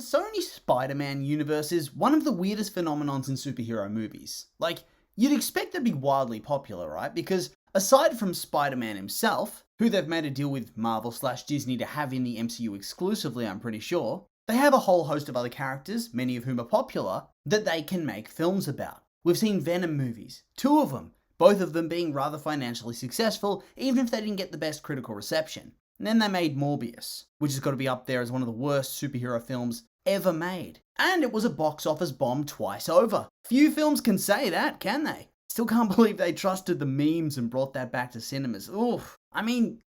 Sony Spider-Man universe is one of the weirdest phenomenons in superhero movies. Like, you'd expect it to be wildly popular, right? Because aside from Spider-Man himself, who they've made a deal with Marvel/Disney to have in the MCU exclusively, I'm pretty sure, they have a whole host of other characters, many of whom are popular, that they can make films about. We've seen Venom movies, 2 of them, both of them being rather financially successful, even if they didn't get the best critical reception. And then they made Morbius, which has got to be up there as one of the worst superhero films ever made. And it was a box office bomb twice over. Few films can say that, can they? Still can't believe they trusted the memes and brought that back to cinemas.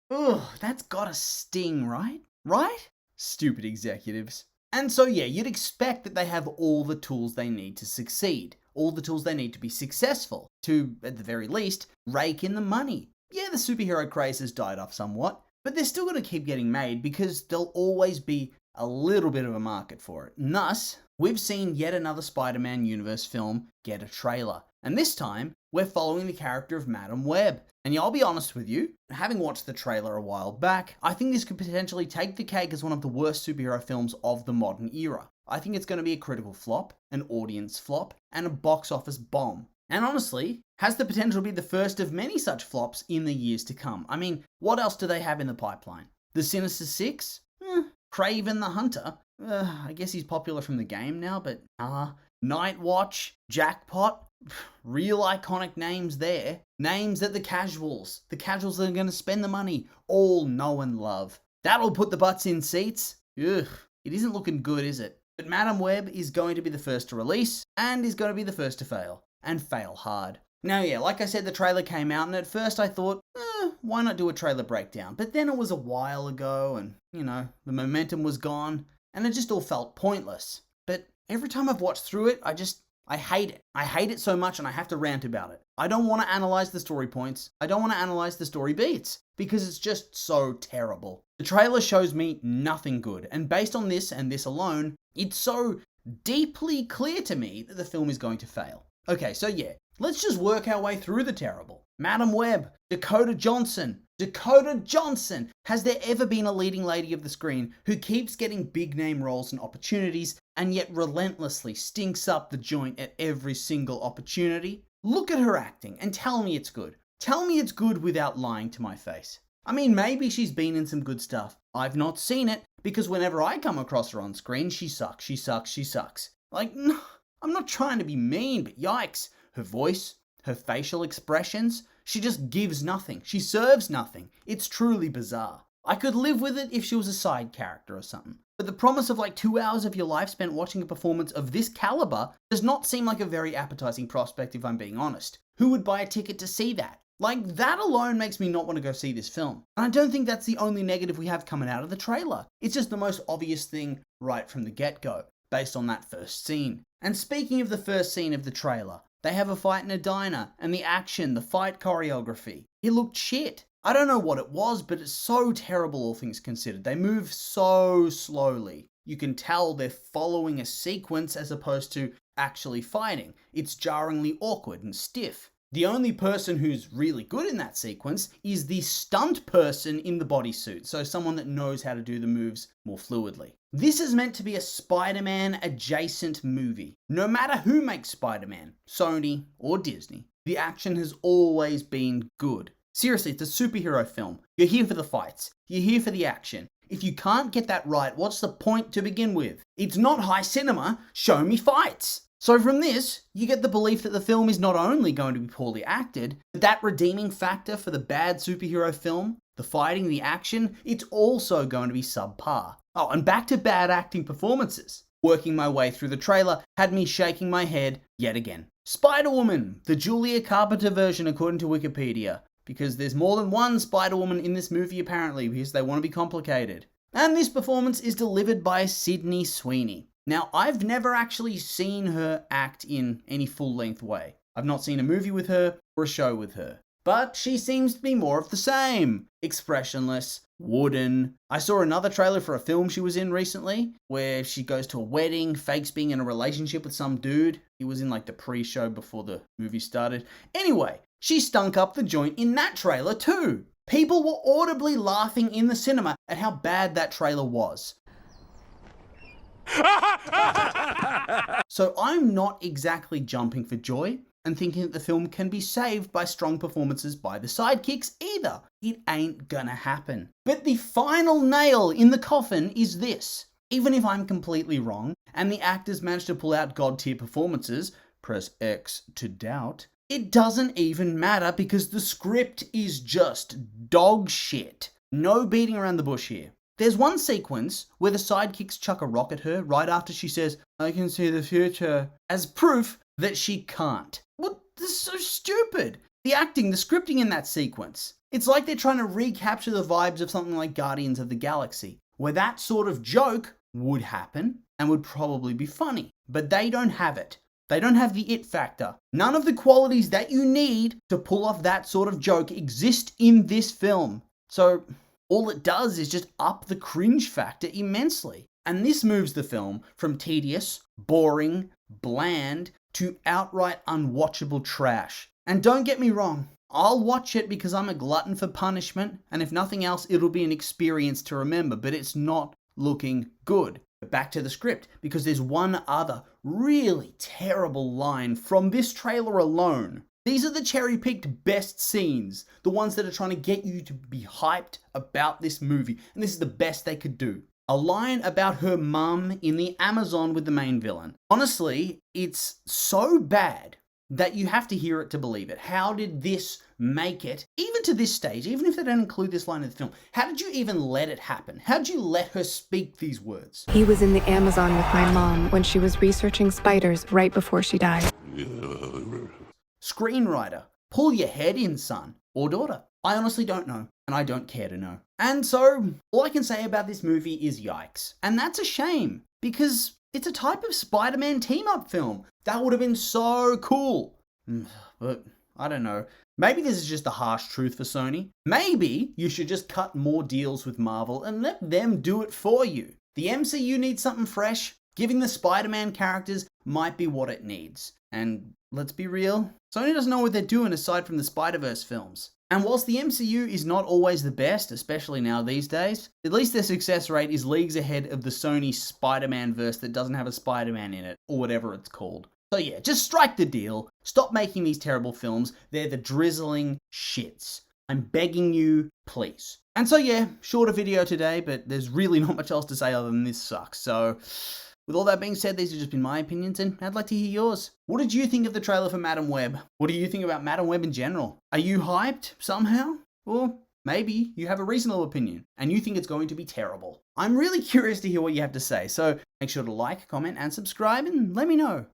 That's gotta sting, right? Right? Stupid executives. And so yeah, you'd expect that they have all the tools they need to succeed. All the tools they need to be successful. To, at the very least, rake in the money. Yeah, the superhero craze has died off somewhat, but they're still going to keep getting made because there'll always be a little bit of a market for it. And thus, we've seen yet another Spider-Man universe film get a trailer. And this time, we're following the character of Madam Web. And yeah, I'll be honest with you, having watched the trailer a while back, I think this could potentially take the cake as one of the worst superhero films of the modern era. I think it's going to be a critical flop, an audience flop, and a box office bomb. And honestly, has the potential to be the first of many such flops in the years to come. I mean, what else do they have in the pipeline? The Sinister Six? Kraven the Hunter? I guess he's popular from the game now, but Nightwatch? Jackpot? Real iconic names there. Names that the casuals that are going to spend the money, all know and love. That'll put the butts in seats. Ugh, it isn't looking good, is it? But Madam Web is going to be the first to release, and is going to be the first to fail. And fail hard. Now yeah, like I said, the trailer came out, and at first I thought, why not do a trailer breakdown? But then it was a while ago, and, the momentum was gone, and it just all felt pointless. But every time I've watched through it, I hate it. I hate it so much, and I have to rant about it. I don't want to analyze the story points. I don't want to analyze the story beats, because it's just so terrible. The trailer shows me nothing good, and based on this and this alone, it's so deeply clear to me that the film is going to fail. Okay, so yeah, let's just work our way through the terrible. Madam Web, Dakota Johnson. Dakota Johnson! Has there ever been a leading lady of the screen who keeps getting big name roles and opportunities and yet relentlessly stinks up the joint at every single opportunity? Look at her acting and tell me it's good. Tell me it's good without lying to my face. I mean, maybe she's been in some good stuff. I've not seen it because whenever I come across her on screen, she sucks. Like, no. I'm not trying to be mean, but yikes. Her voice, her facial expressions, she just gives nothing. She serves nothing. It's truly bizarre. I could live with it if she was a side character or something. But the promise of like 2 hours of your life spent watching a performance of this caliber does not seem like a very appetizing prospect if I'm being honest. Who would buy a ticket to see that? Like, that alone makes me not want to go see this film. And I don't think that's the only negative we have coming out of the trailer. It's just the most obvious thing right from the get-go, based on that first scene. And speaking of the first scene of the trailer, they have a fight in a diner, and the action, the fight choreography, it looked shit. I don't know what it was, but it's so terrible all things considered. They move so slowly. You can tell they're following a sequence as opposed to actually fighting. It's jarringly awkward and stiff. The only person who's really good in that sequence is the stunt person in the bodysuit, so someone that knows how to do the moves more fluidly. This is meant to be a Spider-Man adjacent movie. No matter who makes Spider-Man, Sony or Disney, the action has always been good. Seriously, it's a superhero film. You're here for the fights. You're here for the action. If you can't get that right, what's the point to begin with? It's not high cinema, show me fights. So from this, you get the belief that the film is not only going to be poorly acted, but that redeeming factor for the bad superhero film, the fighting, the action, it's also going to be subpar. Oh, and back to bad acting performances. Working my way through the trailer had me shaking my head yet again. Spider-Woman, the Julia Carpenter version according to Wikipedia, because there's more than one Spider-Woman in this movie apparently, because they want to be complicated. And this performance is delivered by Sydney Sweeney. Now, I've never actually seen her act in any full-length way. I've not seen a movie with her or a show with her. But she seems to be more of the same. Expressionless, wooden. I saw another trailer for a film she was in recently, where she goes to a wedding, fakes being in a relationship with some dude. He was in like the pre-show before the movie started. Anyway, she stunk up the joint in that trailer too. People were audibly laughing in the cinema at how bad that trailer was. So I'm not exactly jumping for joy and thinking that the film can be saved by strong performances by the sidekicks either. It ain't gonna happen. But the final nail in the coffin is this. Even if I'm completely wrong, and the actors manage to pull out god-tier performances, press X to doubt, it doesn't even matter because the script is just dog shit. No beating around the bush here. There's one sequence where the sidekicks chuck a rock at her right after she says, "I can see the future," as proof that she can't. What? This is so stupid. The acting, the scripting in that sequence. It's like they're trying to recapture the vibes of something like Guardians of the Galaxy, where that sort of joke would happen and would probably be funny. But they don't have it. They don't have the it factor. None of the qualities that you need to pull off that sort of joke exist in this film. So all it does is just up the cringe factor immensely. And this moves the film from tedious, boring, bland, to outright unwatchable trash. And don't get me wrong, I'll watch it because I'm a glutton for punishment, and if nothing else, it'll be an experience to remember, but it's not looking good. But back to the script, because there's one other really terrible line from this trailer alone. These are the cherry-picked best scenes, the ones that are trying to get you to be hyped about this movie, and this is the best they could do. A line about her mum in the Amazon with the main villain. Honestly, it's so bad that you have to hear it to believe it. How did this make it, even to this stage, even if they don't include this line in the film, how did you even let it happen? How did you let her speak these words? He was in the Amazon with my mom when she was researching spiders right before she died. Screenwriter, pull your head in, son or daughter. I honestly don't know, and I don't care to know. And so, all I can say about this movie is yikes. And that's a shame, because it's a type of Spider-Man team-up film. That would have been so cool. But, I don't know. Maybe this is just the harsh truth for Sony. Maybe you should just cut more deals with Marvel and let them do it for you. The MCU needs something fresh. Giving the Spider-Man characters might be what it needs. And let's be real, Sony doesn't know what they're doing aside from the Spider-Verse films. And whilst the MCU is not always the best, especially now these days, at least their success rate is leagues ahead of the Sony Spider-Man verse that doesn't have a Spider-Man in it, or whatever it's called. So yeah, just strike the deal. Stop making these terrible films. They're the drizzling shits. I'm begging you, please. And so yeah, shorter video today, but there's really not much else to say other than this sucks. So with all that being said, these have just been my opinions, and I'd like to hear yours. What did you think of the trailer for Madam Web? What do you think about Madam Web in general? Are you hyped somehow? Or maybe you have a reasonable opinion and you think it's going to be terrible. I'm really curious to hear what you have to say, so make sure to like, comment, and subscribe, and let me know.